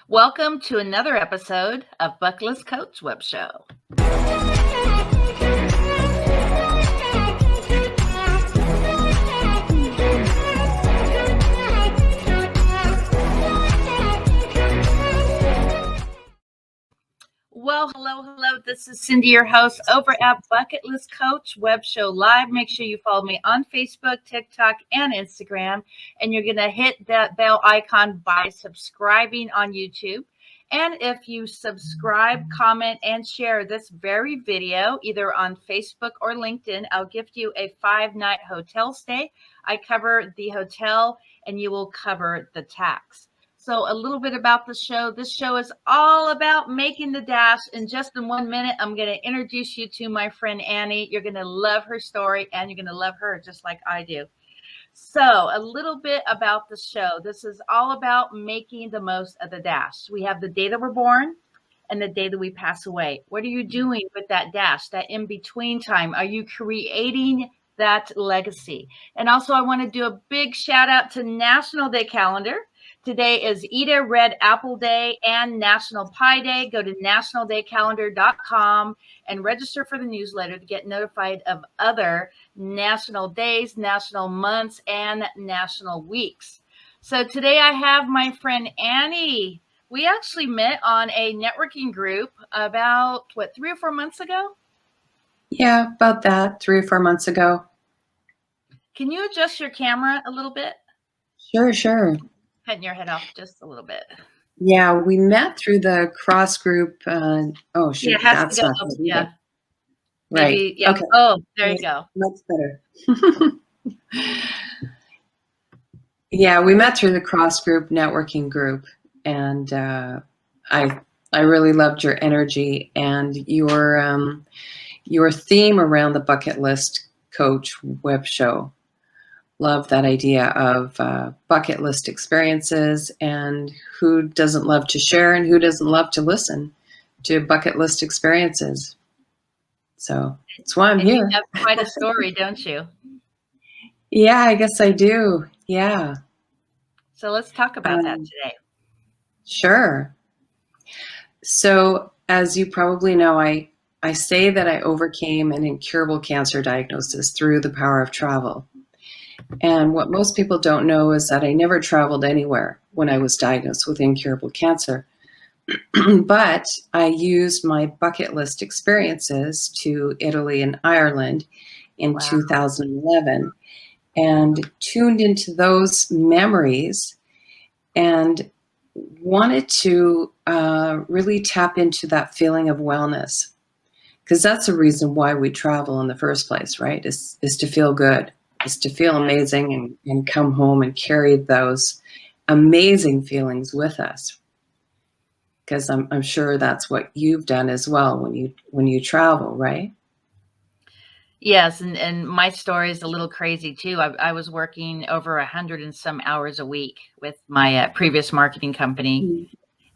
Welcome to another episode of Bucket List Coach Web Show. Well, hello. This is Cindy, your host over at Bucket List Coach Web Show Live. Make sure you follow me on Facebook, TikTok, and Instagram. And you're going to hit that bell icon by subscribing on YouTube. And if you subscribe, comment, and share this very video, either on Facebook or LinkedIn, I'll gift you a 5-night hotel stay. I cover the hotel and you will cover the tax. So a little bit about the show. This show is all about making the dash. And just in 1 minute, I'm going to introduce you to my friend Annie. You're going to love her story and you're going to love her just like I do. So a little bit about the show. This is all about making the most of the dash. We have the day that we're born and the day that we pass away. What are you doing with that dash, that in-between time? Are you creating that legacy? And also I want to do a big shout out to National Day Calendar. Today is Eat a Red Apple Day and National Pie Day. Go to nationaldaycalendar.com and register for the newsletter to get notified of other national days, national months, and national weeks. So today I have my friend Annie. We actually met on a networking group about, 3 or 4 months ago? Yeah, about that, 3 or 4 months ago. Can you adjust your camera a little bit? Sure. Cutting your head off just a little bit. Yeah, we met through the cross group. Yeah, it has to go up, yeah. Right. Maybe, yeah. Okay. Oh, there you go. Much better. Yeah, we met through the cross group networking group, and I really loved your energy and your theme around the Bucket List Coach web show. Love that idea of bucket list experiences, and who doesn't love to share and who doesn't love to listen to bucket list experiences. So that's why I'm here. You have quite a story, don't you? Yeah, I guess I do. Yeah. So let's talk about that today. Sure. So as you probably know, I say that I overcame an incurable cancer diagnosis through the power of travel. And what most people don't know is that I never traveled anywhere when I was diagnosed with incurable cancer. But I used my bucket list experiences to Italy and Ireland in 2011 and tuned into those memories and wanted to really tap into that feeling of wellness. Because that's the reason why we travel in the first place, right? Is to feel good. Is to feel amazing and come home and carry those amazing feelings with us. Because I'm sure that's what you've done as well when you travel, right? Yes, and my story is a little crazy too. I was working over 100 and some hours a week with my previous marketing company. Mm-hmm.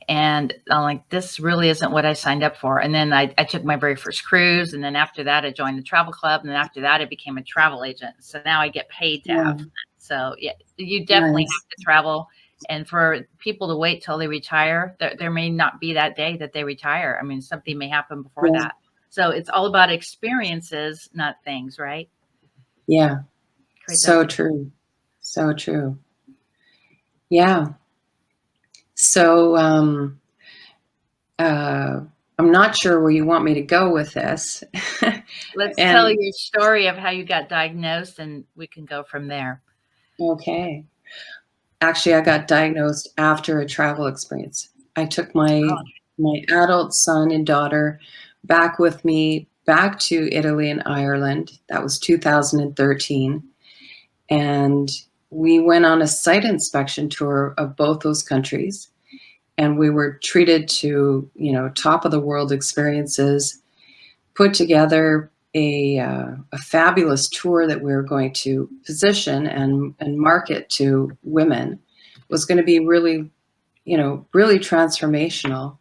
And I'm like, this really isn't what I signed up for. And then I took my very first cruise. And then after that, I joined the travel club. And then after that, I became a travel agent. So now I get paid to have that. So yeah, you definitely have to travel. And for people to wait till they retire, there may not be that day that they retire. I mean, something may happen before that. So it's all about experiences, not things, right? Yeah. So true. So true. Yeah. So I'm not sure where you want me to go with this. Let's tell your story of how you got diagnosed, and we can go from there. Okay. Actually, I got diagnosed after a travel experience. I took my adult son and daughter back with me back to Italy and Ireland. That was 2013. And we went on a site inspection tour of both those countries. And we were treated to, top of the world experiences, put together a fabulous tour that we were going to position and market to women. It was going to be really, really transformational.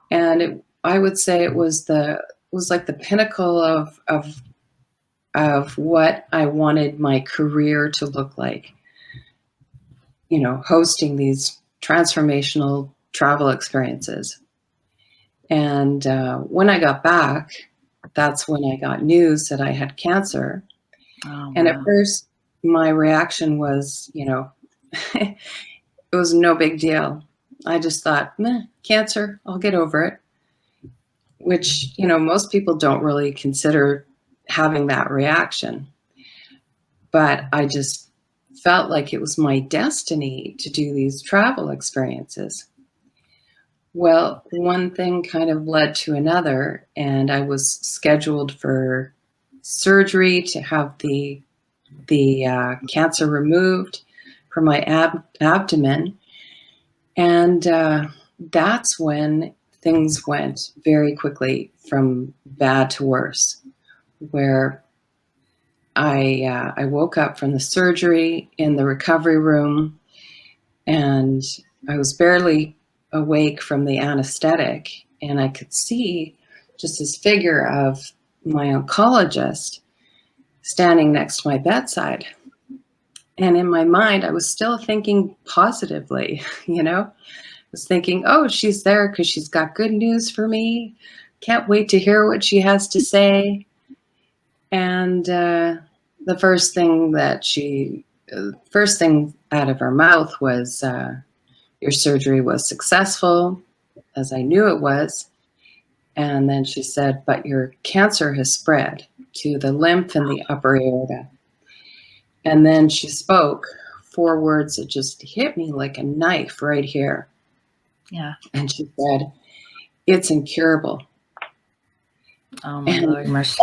And I would say it was like the pinnacle of what I wanted my career to look like. Hosting these transformational travel experiences. And when I got back, that's when I got news that I had cancer. Oh, And at wow. first, my reaction was, it was no big deal. I just thought, meh, cancer, I'll get over it. Which, most people don't really consider having that reaction. But I just felt like it was my destiny to do these travel experiences. Well, one thing kind of led to another, and I was scheduled for surgery to have the cancer removed from my abdomen, and that's when things went very quickly from bad to worse. Where I woke up from the surgery in the recovery room, and I was barely awake from the anesthetic, and I could see just this figure of my oncologist standing next to my bedside. And in my mind, I was still thinking positively, I was thinking, oh, she's there because she's got good news for me. Can't wait to hear what she has to say. And the first thing out of her mouth was, your surgery was successful, as I knew it was. And then she said, but your cancer has spread to the lymph and the upper aorta. And then she spoke 4 words that just hit me like a knife right here. Yeah. And she said, it's incurable. Oh, my Lord mercy.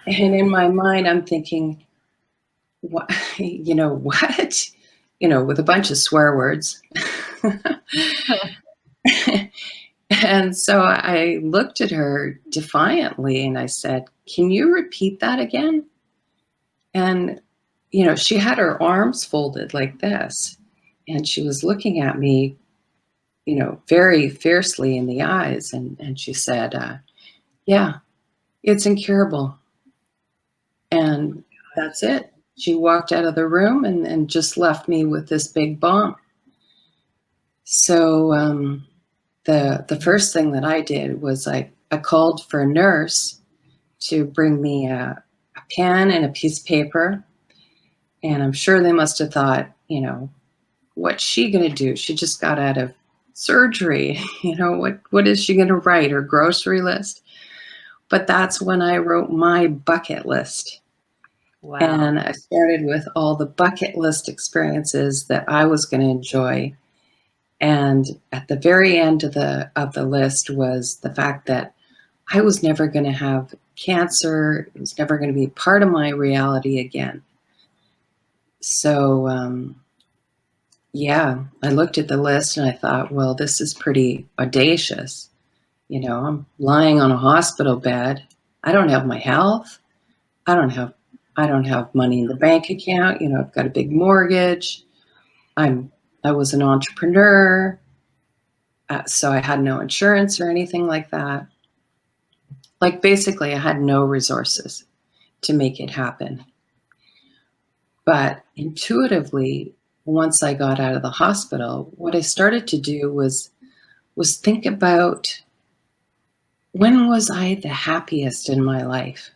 And in my mind, I'm thinking, what? What? With a bunch of swear words. And so I looked at her defiantly and I said, can you repeat that again? And, she had her arms folded like this, and she was looking at me, very fiercely in the eyes. And she said, yeah, it's incurable. And that's it. She walked out of the room and just left me with this big bomb. So the first thing that I did was I called for a nurse to bring me a pen and a piece of paper. And I'm sure they must have thought, what's she going to do? She just got out of surgery. What is she going to write? Her grocery list? But that's when I wrote my bucket list. Wow. And I started with all the bucket list experiences that I was going to enjoy. And at the very end of the list was the fact that I was never going to have cancer. It was never going to be part of my reality again. So, I looked at the list and I thought, well, this is pretty audacious. I'm lying on a hospital bed. I don't have my health. I don't have money in the bank account. I've got a big mortgage. I was an entrepreneur. So I had no insurance or anything like that. Like basically I had no resources to make it happen. But intuitively, once I got out of the hospital, what I started to do was think about, when was I the happiest in my life?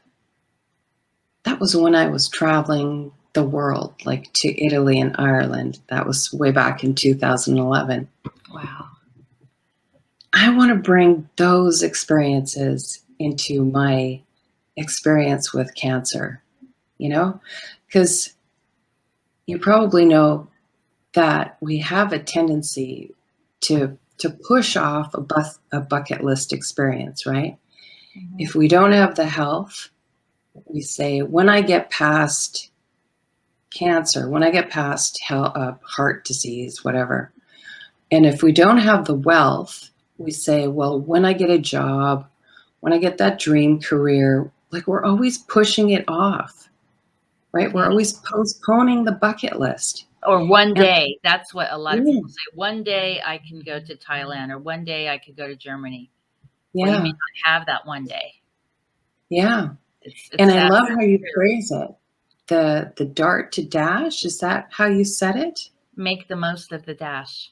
That was when I was traveling the world, like to Italy and Ireland. That was way back in 2011. Wow. I want to bring those experiences into my experience with cancer, because you probably know that we have a tendency to push off a bucket list experience, right? Mm-hmm. If we don't have the health, we say, when I get past cancer, when I get past heart disease, whatever. And if we don't have the wealth, we say, well, when I get a job, when I get that dream career, like we're always pushing it off, right? We're always postponing the bucket list. Or one day. That's what a lot of people say. One day I can go to Thailand, or one day I could go to Germany. Yeah. Well, you may not have that one day. Yeah. It's and I love how you phrase it. The dart to dash, is that how you said it? Make the most of the dash.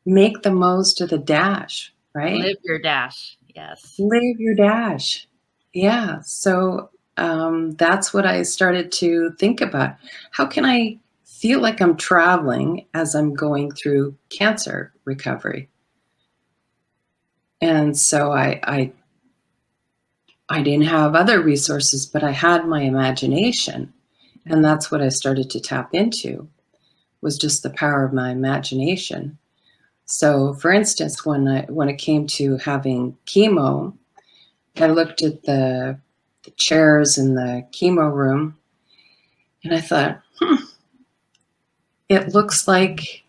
make the most of the dash, right? Live your dash. Yes. Live your dash. Yeah. So that's what I started to think about. How can I feel like I'm traveling as I'm going through cancer recovery? And so I didn't have other resources, but I had my imagination. And that's what I started to tap into, was just the power of my imagination. So for instance, when it came to having chemo, I looked at the chairs in the chemo room and I thought, it looks like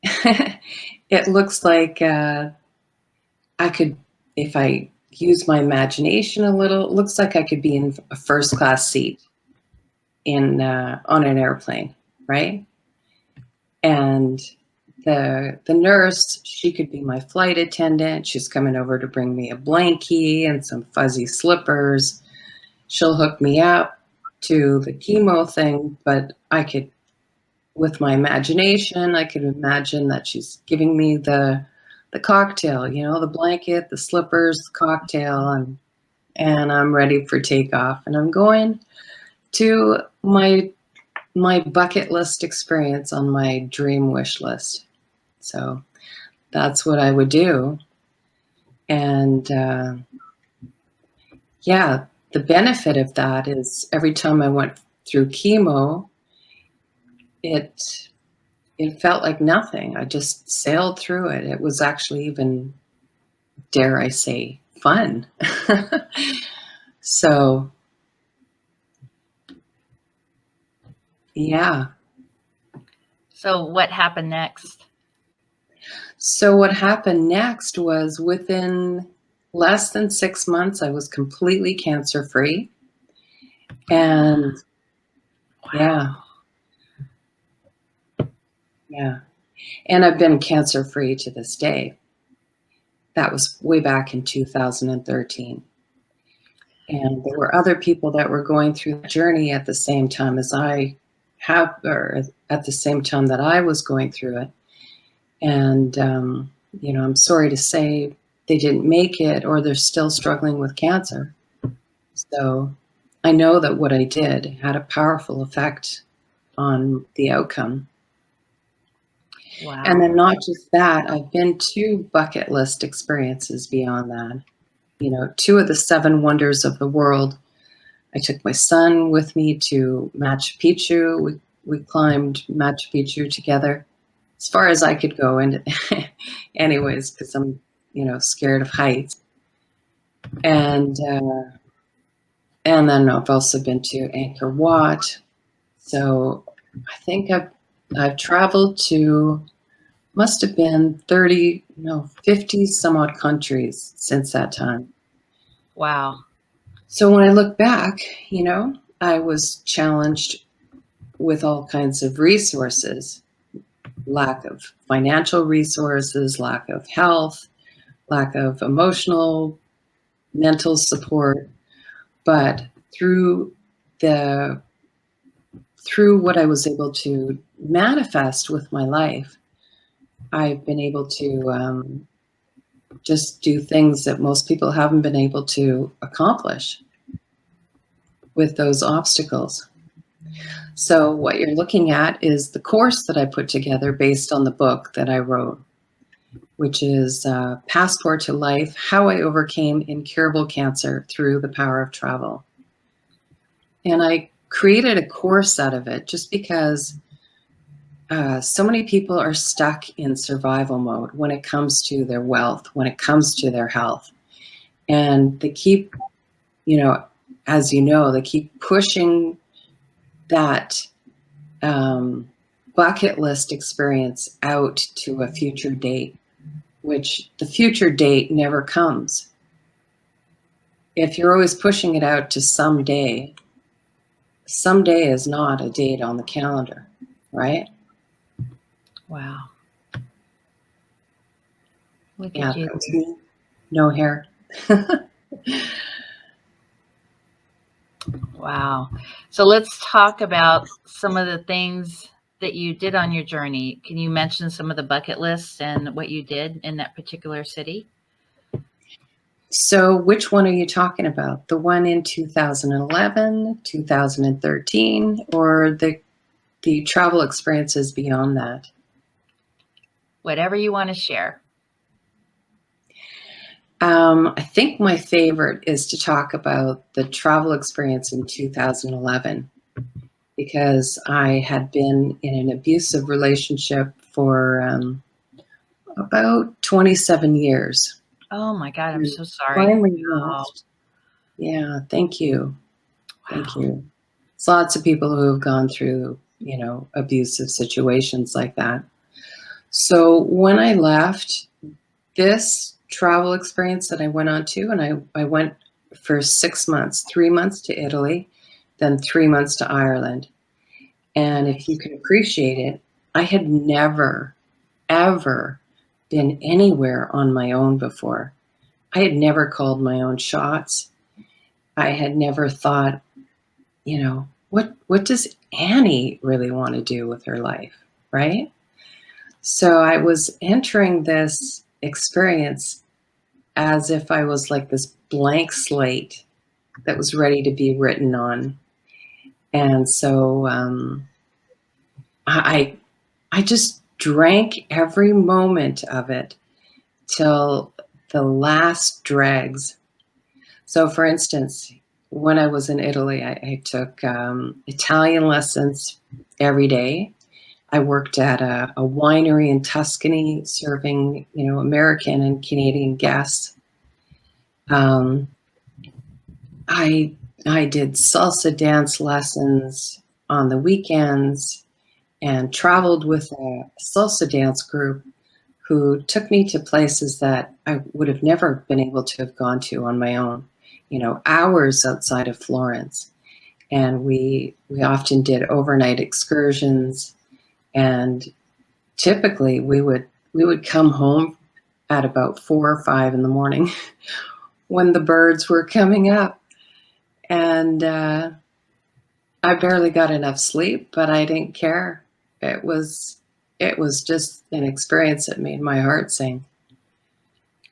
it looks like I could, if I use my imagination a little, it looks like I could be in a first class seat in on an airplane, right? And the nurse, she could be my flight attendant. She's coming over to bring me a blankie and some fuzzy slippers. She'll hook me up to the chemo thing, but I could, with my imagination, I could imagine that she's giving me the cocktail, the blanket, the slippers, the cocktail, and I'm ready for takeoff. And I'm going to my bucket list experience on my dream wish list. So that's what I would do. And yeah, the benefit of that is every time I went through chemo, it felt like nothing. I just sailed through it. It was actually even, dare I say, fun. So, yeah. So what happened next? So what happened next was within less than 6 months, I was completely cancer-free. And Wow. yeah. And I've been cancer-free to this day. That was way back in 2013. And there were other people that were going through the journey at the same time as I have, or at the same time that I was going through it. And, I'm sorry to say they didn't make it, or they're still struggling with cancer. So I know that what I did had a powerful effect on the outcome. Wow. And then not just that, I've been to bucket list experiences beyond that. 2 of the 7 wonders of the world. I took my son with me to Machu Picchu. We climbed Machu Picchu together, as far as I could go. And anyways, because I'm, scared of heights. And then I've also been to Angkor Wat. So I think I've traveled to, must have been 50 some odd countries since that time. Wow. So when I look back, I was challenged with all kinds of resources, lack of financial resources, lack of health, lack of emotional, mental support. But through what I was able to manifest with my life, I've been able to just do things that most people haven't been able to accomplish with those obstacles. So what you're looking at is the course that I put together based on the book that I wrote, which is Passport to Life, How I Overcame Incurable Cancer Through the Power of Travel. And I created a course out of it just because so many people are stuck in survival mode when it comes to their wealth, when it comes to their health. And they keep, as they keep pushing that bucket list experience out to a future date, which the future date never comes. If you're always pushing it out to someday is not a date on the calendar, right? Wow. Look Yeah, at you. that was me. No hair. Wow. So let's talk about some of the things that you did on your journey. Can you mention some of the bucket lists and what you did in that particular city? So which one are you talking about? The one in 2011, 2013, or the travel experiences beyond that? Whatever you want to share. I think my favorite is to talk about the travel experience in 2011, because I had been in an abusive relationship for about 27 years. Oh my God, I'm And so sorry. finally Wow. left. Yeah, thank you. Thank Wow. you. There's lots of people who have gone through, abusive situations like that. So when I left, this travel experience that I went on to, and I went for 6 months, 3 months to Italy, then 3 months to Ireland. And if you can appreciate it, I had never, ever been anywhere on my own before. I had never called my own shots. I had never thought, what does Annie really want to do with her life, right? So I was entering this experience as if I was like this blank slate that was ready to be written on. And so I just drank every moment of it till the last dregs. So, for instance, when I was in Italy, I took Italian lessons every day. I worked at a winery in Tuscany, serving American and Canadian guests. I did salsa dance lessons on the weekends and traveled with a salsa dance group who took me to places that I would have never been able to have gone to on my own, hours outside of Florence. And we often did overnight excursions, and typically we would come home at about 4 or 5 in the morning when the birds were coming up. And I barely got enough sleep, but I didn't care. It was just an experience that made my heart sing.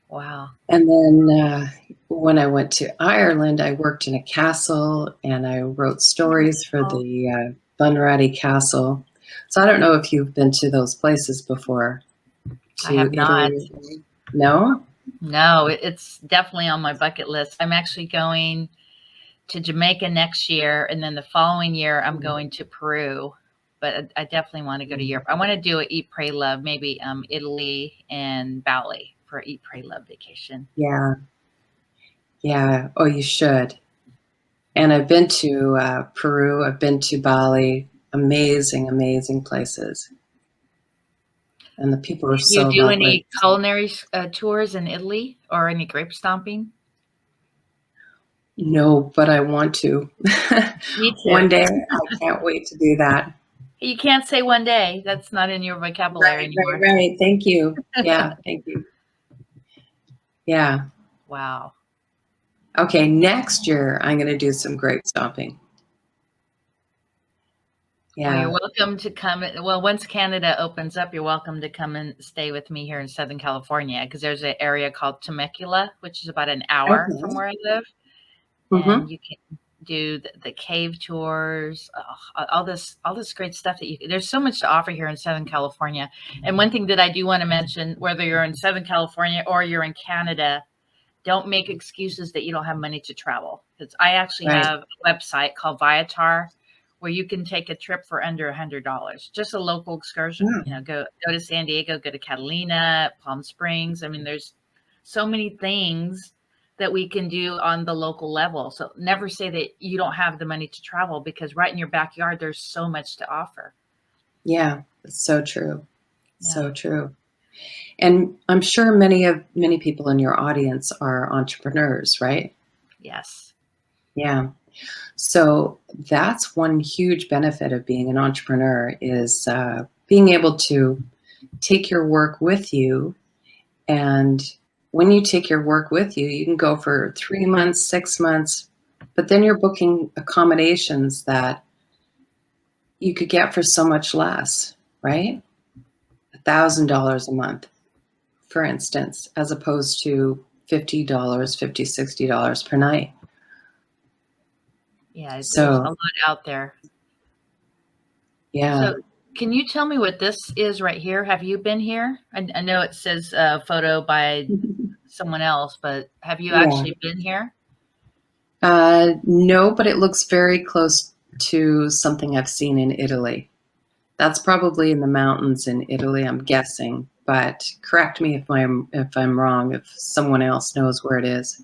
Wow. And then when I went to Ireland, I worked in a castle and I wrote stories for the Bunratty Castle. So I don't know if you've been to those places before. I have not. Italy. No? No, it's definitely on my bucket list. I'm actually going to Jamaica next year, and then the following year I'm going to Peru. But I definitely want to go to Europe. I want to do a Eat, Pray, Love, maybe Italy and Bali for Eat, Pray, Love vacation. Yeah. Yeah. Oh, you should. And I've been to Peru. I've been to Bali. Amazing, amazing places. And the people are Did you so do lovely. any culinary tours in Italy or any grape stomping? No, but I want to. Me too. One day, I can't wait to do that. You can't say one day. That's not in your vocabulary anymore. Right. Thank you. Yeah, thank you. Yeah. Wow. Okay, next year, I'm going to do some grape stomping. Yeah. Well, you're welcome to come. Well, once Canada opens up, you're welcome to come and stay with me here in Southern California, because there's an area called Temecula, which is about an hour from where I live. And you can do the cave tours, all this great stuff that there's so much to offer here in Southern California. And one thing that I do want to mention, whether you're in Southern California or you're in Canada, don't make excuses that you don't have money to travel. Because I actually have a website called Viatar where you can take a trip for under $100, just a local excursion. Go to San Diego, go to Catalina, Palm Springs. I mean, there's so many things that we can do on the local level. So never say that you don't have the money to travel, because right in your backyard, there's so much to offer. Yeah, it's so true. Yeah. So true. And I'm sure many people in your audience are entrepreneurs, right? Yes. Yeah. So that's one huge benefit of being an entrepreneur is being able to take your work with you. And when you take your work with you, you can go for 3 months, 6 months, but then you're booking accommodations that you could get for so much less, right? $1,000 a month, for instance, as opposed to $50, $60 per night. Yeah, there's a So, lot out there. yeah. So can you tell me what this is right here? Have you been here? I know it says photo by someone else, but have you Yeah. actually been here? No, but it looks very close to something I've seen in Italy. That's probably in the mountains in Italy, I'm guessing. But correct me if I'm wrong, if someone else knows where it is.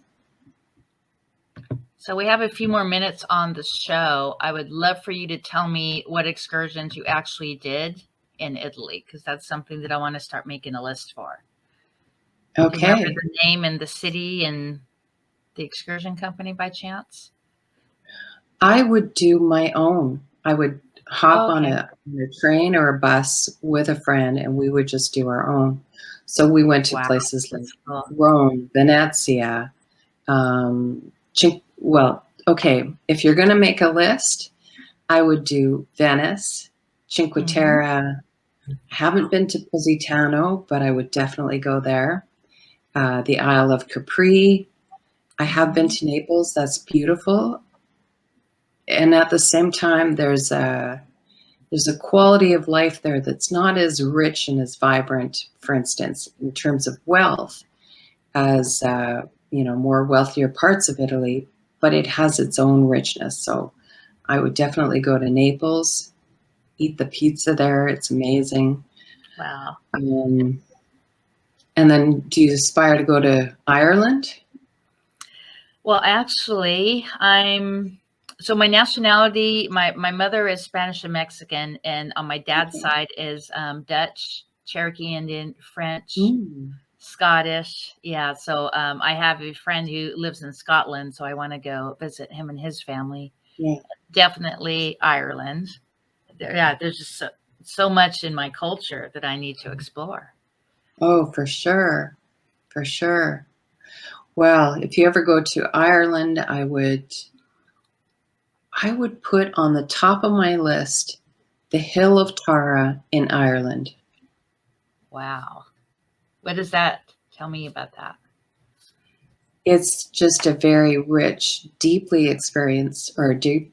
So we have a few more minutes on the show. I would love for you to tell me what excursions you actually did in Italy, because that's something that I want to start making a list for. Do you remember Okay. the name and the city and the excursion company by chance? I would do my own. I would hop on Okay. a train or a bus with a friend, and we would just do our own. So we went to Wow, places like that's cool. Rome, Venezia. Well, okay, if you're going to make a list, I would do Venice, Cinque Mhm. Terre. I haven't been to Positano, but I would definitely go there. The Isle of Capri. I have been to Naples. That's beautiful. And at the same time, there's a quality of life there that's not as rich and as vibrant, for instance, in terms of wealth, as more wealthier parts of Italy, but it has its own richness. So I would definitely go to Naples, eat the pizza there. It's amazing. Wow. And then, do you aspire to go to Ireland? Well, actually, so my nationality, my mother is Spanish and Mexican, and on my dad's side is Dutch, Cherokee Indian, French, Scottish. Yeah. So I have a friend who lives in Scotland, so I want to go visit him and his family. Yeah. Definitely Ireland. There's just so much in my culture that I need to explore. Oh, for sure. For sure. Well, if you ever go to Ireland, I would put on the top of my list the Hill of Tara in Ireland. Wow. What is that? Tell me about that. It's just a very rich, deeply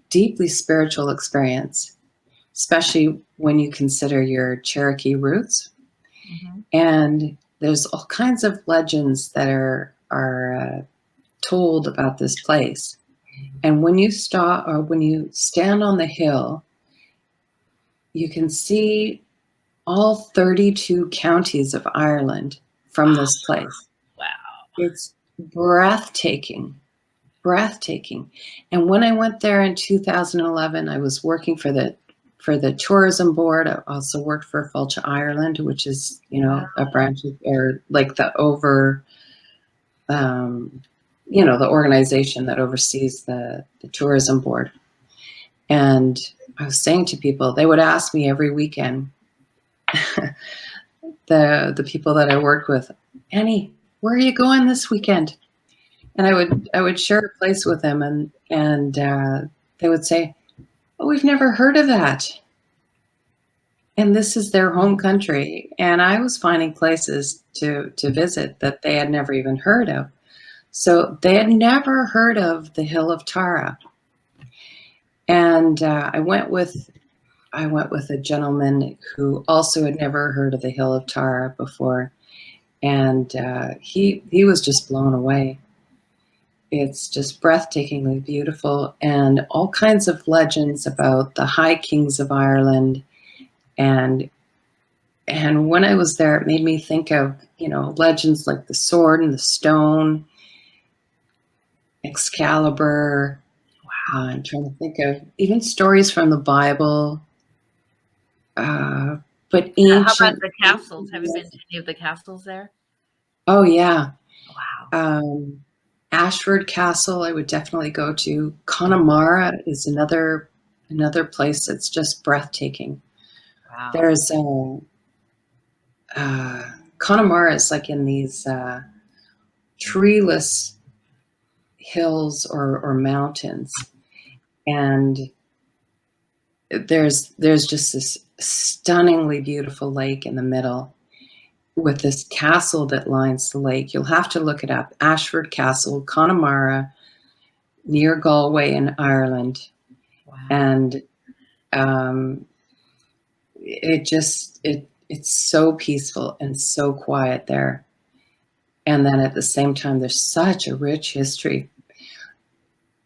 deeply spiritual experience, especially when you consider your Cherokee roots. Mm-hmm. And there's all kinds of legends that are told about this place. And when you stand on the hill, you can see all 32 counties of Ireland from this place. Wow. It's breathtaking. And when I went there in 2011, I was working for the tourism board. I also worked for Fáilte Ireland, which is, a branch of, or like the the organization that oversees the tourism board. And I was saying to people, they would ask me every weekend, the people that I worked with, Annie, where are you going this weekend? And I would share a place with them, and they would say, "Oh, we've never heard of that." And this is their home country, and I was finding places to visit that they had never even heard of. So they had never heard of the Hill of Tara. And I went with a gentleman who also had never heard of the Hill of Tara before, and he was just blown away. It's just breathtakingly beautiful, and all kinds of legends about the High Kings of Ireland. And when I was there, it made me think of, legends like the Sword and the Stone, Excalibur. Wow. I'm trying to think of even stories from the Bible. But ancient. How about the castles? Have you been to any of the castles there? Oh, yeah. Wow. Ashford Castle, I would definitely go to. Connemara is another place that's just breathtaking. Wow. There's Connemara is like in these treeless hills or mountains, and there's just this stunningly beautiful lake in the middle with this castle that lines the lake. You'll have to look it up. Ashford Castle, Connemara, near Galway in Ireland. Wow. And it's so peaceful and so quiet there. And then at the same time, there's such a rich history,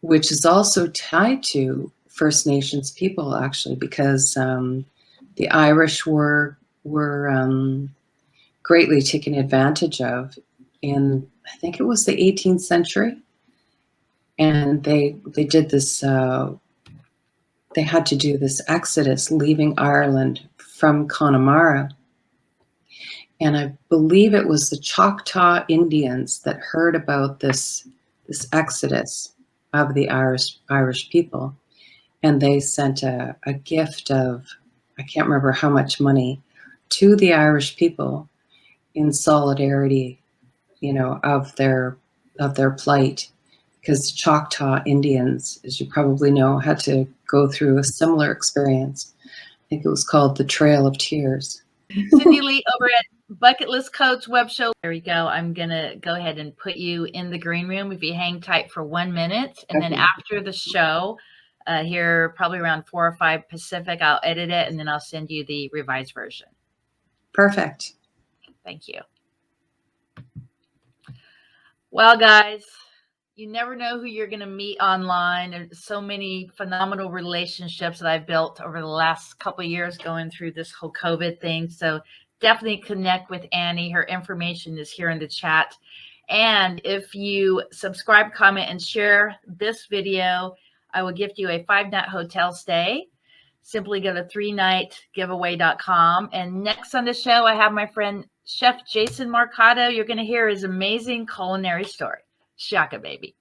which is also tied to First Nations people, actually, because the Irish were greatly taken advantage of in, I think it was the 18th century. And they did this, they had to do this exodus leaving Ireland from Connemara. And I believe it was the Choctaw Indians that heard about this exodus of the Irish people. And they sent a gift of, I can't remember how much money, to the Irish people in solidarity, of their plight. Because Choctaw Indians, as you probably know, had to go through a similar experience. I think it was called the Trail of Tears. Cindy Lee over at Bucket List Coach Web Show. There we go. I'm going to go ahead and put you in the green room if you hang tight for 1 minute. And then after the show, here probably around 4 or 5 Pacific, I'll edit it and then I'll send you the revised version. Perfect. Thank you. Well, guys, you never know who you're going to meet online. There's so many phenomenal relationships that I've built over the last couple of years going through this whole COVID thing. So definitely connect with Annie. Her information is here in the chat. And if you subscribe, comment, and share this video, I will gift you a 5-night hotel stay. Simply go to 3nightgiveaway.com. And next on the show, I have my friend Chef Jason Marcato. You're going to hear his amazing culinary story. Shaka, baby.